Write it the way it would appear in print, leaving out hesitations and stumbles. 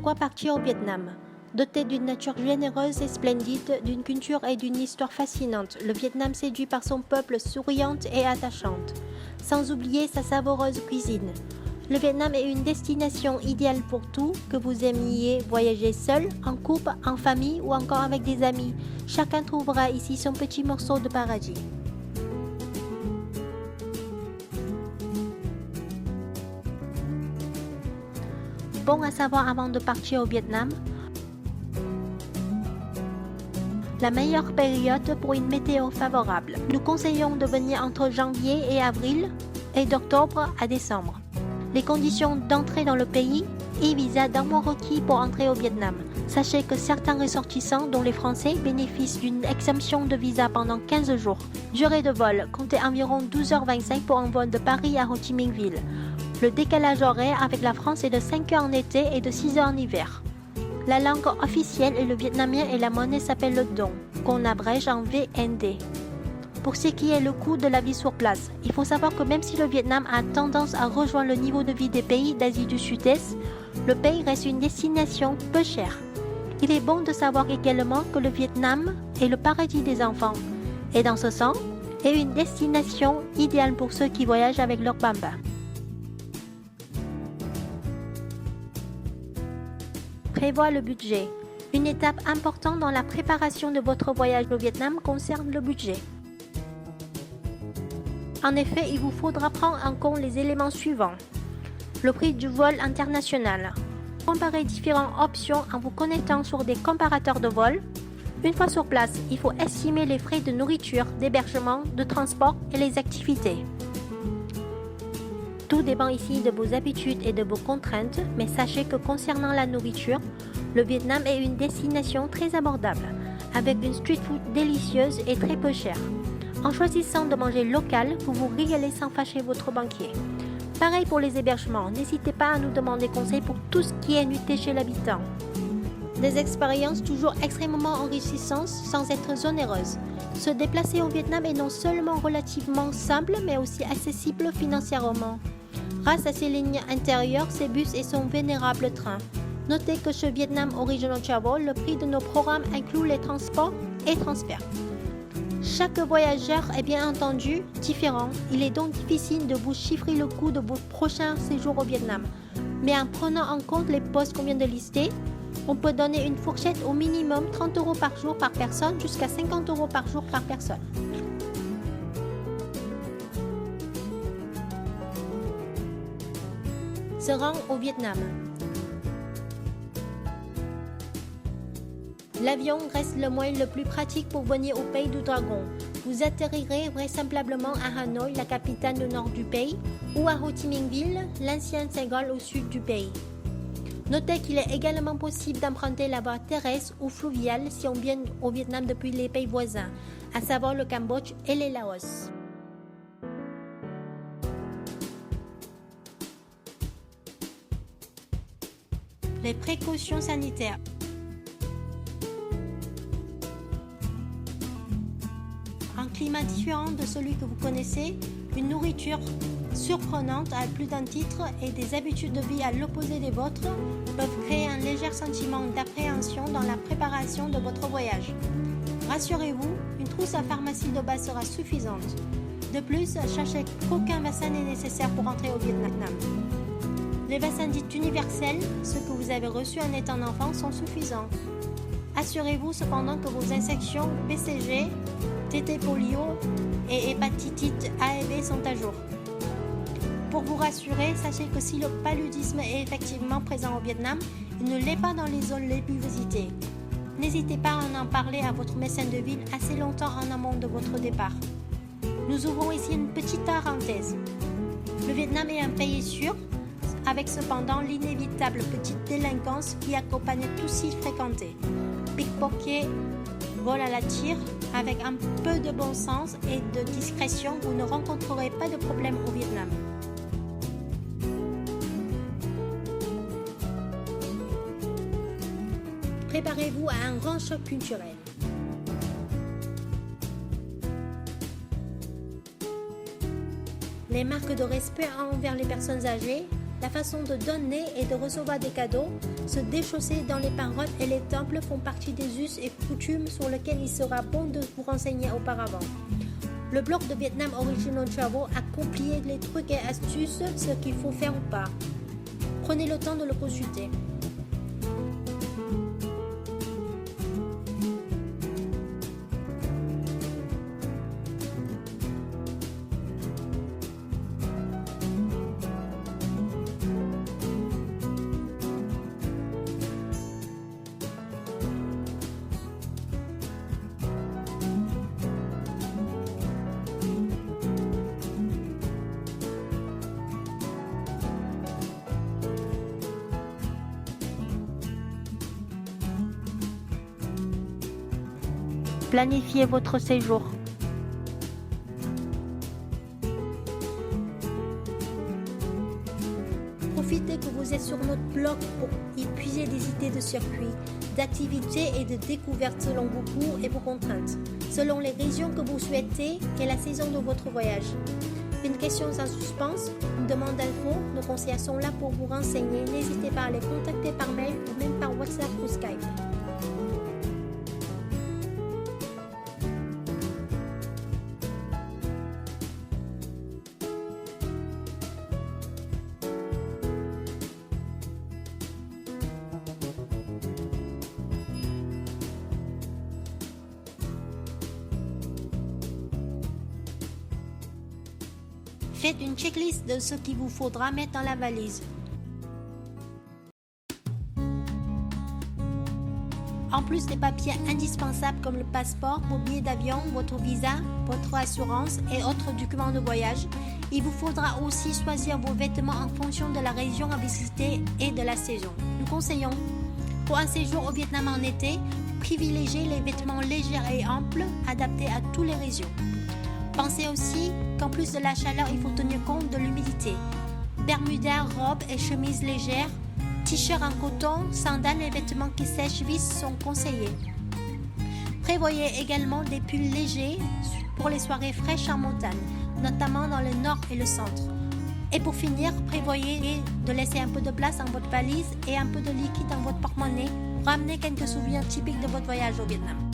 Pourquoi partir au Vietnam? Doté d'une nature généreuse et splendide, d'une culture et d'une histoire fascinante, le Vietnam séduit par son peuple souriante et attachante, sans oublier sa savoureuse cuisine. Le Vietnam est une destination idéale pour tout, que vous aimiez voyager seul, en couple, en famille ou encore avec des amis. Chacun trouvera ici son petit morceau de paradis. Bon à savoir avant de partir au Vietnam, la meilleure période pour une météo favorable. Nous conseillons de venir entre janvier et avril et d'octobre à décembre. Les conditions d'entrée dans le pays et visa d'un mois requis pour entrer au Vietnam. Sachez que certains ressortissants, dont les Français, bénéficient d'une exemption de visa pendant 15 jours. Durée de vol, comptez environ 12h25 pour un vol de Paris à Ho Chi Minh Ville. Le décalage horaire avec la France est de 5 heures en été et de 6 heures en hiver. La langue officielle est le vietnamien et la monnaie s'appelle le dong, qu'on abrège en VND. Pour ce qui est le coût de la vie sur place, il faut savoir que même si le Vietnam a tendance à rejoindre le niveau de vie des pays d'Asie du Sud-Est, le pays reste une destination peu chère. Il est bon de savoir également que le Vietnam est le paradis des enfants, et dans ce sens, est une destination idéale pour ceux qui voyagent avec leur bamba. Prévoit le budget. Une étape importante dans la préparation de votre voyage au Vietnam concerne le budget. En effet, il vous faudra prendre en compte les éléments suivants. Le prix du vol international. Comparez différentes options en vous connectant sur des comparateurs de vol. Une fois sur place, il faut estimer les frais de nourriture, d'hébergement, de transport et les activités. Tout dépend ici de vos habitudes et de vos contraintes, mais sachez que concernant la nourriture, le Vietnam est une destination très abordable, avec une street food délicieuse et très peu chère. En choisissant de manger local, vous vous régalez sans fâcher votre banquier. Pareil pour les hébergements, n'hésitez pas à nous demander conseil pour tout ce qui est nuitée chez l'habitant. Des expériences toujours extrêmement enrichissantes sans être onéreuses. Se déplacer au Vietnam est non seulement relativement simple, mais aussi accessible financièrement. Grâce à ses lignes intérieures, ses bus et son vénérable train. Notez que chez Vietnam Original Travel, le prix de nos programmes inclut les transports et transferts. Chaque voyageur est bien entendu différent, il est donc difficile de vous chiffrer le coût de votre prochain séjour au Vietnam. Mais en prenant en compte les postes qu'on vient de lister, on peut donner une fourchette au minimum 30 € par jour par personne jusqu'à 50 € par jour par personne. Se rendre au Vietnam. L'avion reste le moyen le plus pratique pour venir au pays du dragon. Vous atterrirez vraisemblablement à Hanoï, la capitale du nord du pays, ou à Ho Chi Minh Ville, l'ancienne Saigon au sud du pays. Notez qu'il est également possible d'emprunter la voie terrestre ou fluviale si on vient au Vietnam depuis les pays voisins, à savoir le Cambodge et le Laos. Les précautions sanitaires. Un climat différent de celui que vous connaissez, une nourriture surprenante à plus d'un titre et des habitudes de vie à l'opposé des vôtres peuvent créer un léger sentiment d'appréhension dans la préparation de votre voyage. Rassurez-vous, une trousse à pharmacie de base sera suffisante. De plus, sachez qu'aucun vaccin n'est nécessaire pour entrer au Vietnam. Les vaccins dits universels, ceux que vous avez reçus en étant enfant, sont suffisants. Assurez-vous cependant que vos infections BCG, TT polio et hépatite A et B sont à jour. Pour vous rassurer, sachez que si le paludisme est effectivement présent au Vietnam, il ne l'est pas dans les zones les plus visitées. N'hésitez pas à en parler à votre médecin de ville assez longtemps en amont de votre départ. Nous ouvrons ici une petite parenthèse. Le Vietnam est un pays sûr, avec cependant l'inévitable petite délinquance qui accompagne tout site fréquenté. Pickpocket, vol à la tire, avec un peu de bon sens et de discrétion, vous ne rencontrerez pas de problème au Vietnam. Préparez-vous à un grand choc culturel. Les marques de respect envers les personnes âgées, La façon de donner et de recevoir des cadeaux, se déchausser dans les paroles et les temples font partie des us et coutumes sur lesquels il sera bon de vous renseigner auparavant. Le blog de Vietnam Original Travel a compilé les trucs et astuces, ce qu'il faut faire ou pas. Prenez le temps de le consulter. Planifiez votre séjour. Profitez que vous êtes sur notre blog pour y puiser des idées de circuits, d'activités et de découvertes selon vos cours et vos contraintes, selon les régions que vous souhaitez et la saison de votre voyage. Une question sans suspense, une demande d'info, nos conseillers sont là pour vous renseigner. N'hésitez pas à les contacter par mail ou même par WhatsApp ou Skype. Faites une checklist de ce qu'il vous faudra mettre dans la valise. En plus des papiers indispensables comme le passeport, vos billets d'avion, votre visa, votre assurance et autres documents de voyage, il vous faudra aussi choisir vos vêtements en fonction de la région à visiter et de la saison. Nous conseillons, pour un séjour au Vietnam en été, privilégiez les vêtements légers et amples adaptés à toutes les régions. Pensez aussi qu'en plus de la chaleur, il faut tenir compte de l'humidité. Bermudas, robes et chemises légères, t-shirts en coton, sandales et vêtements qui sèchent vite sont conseillés. Prévoyez également des pulls légers pour les soirées fraîches en montagne, notamment dans le nord et le centre. Et pour finir, prévoyez de laisser un peu de place dans votre valise et un peu de liquide dans votre porte-monnaie pour ramener quelques souvenirs typiques de votre voyage au Vietnam.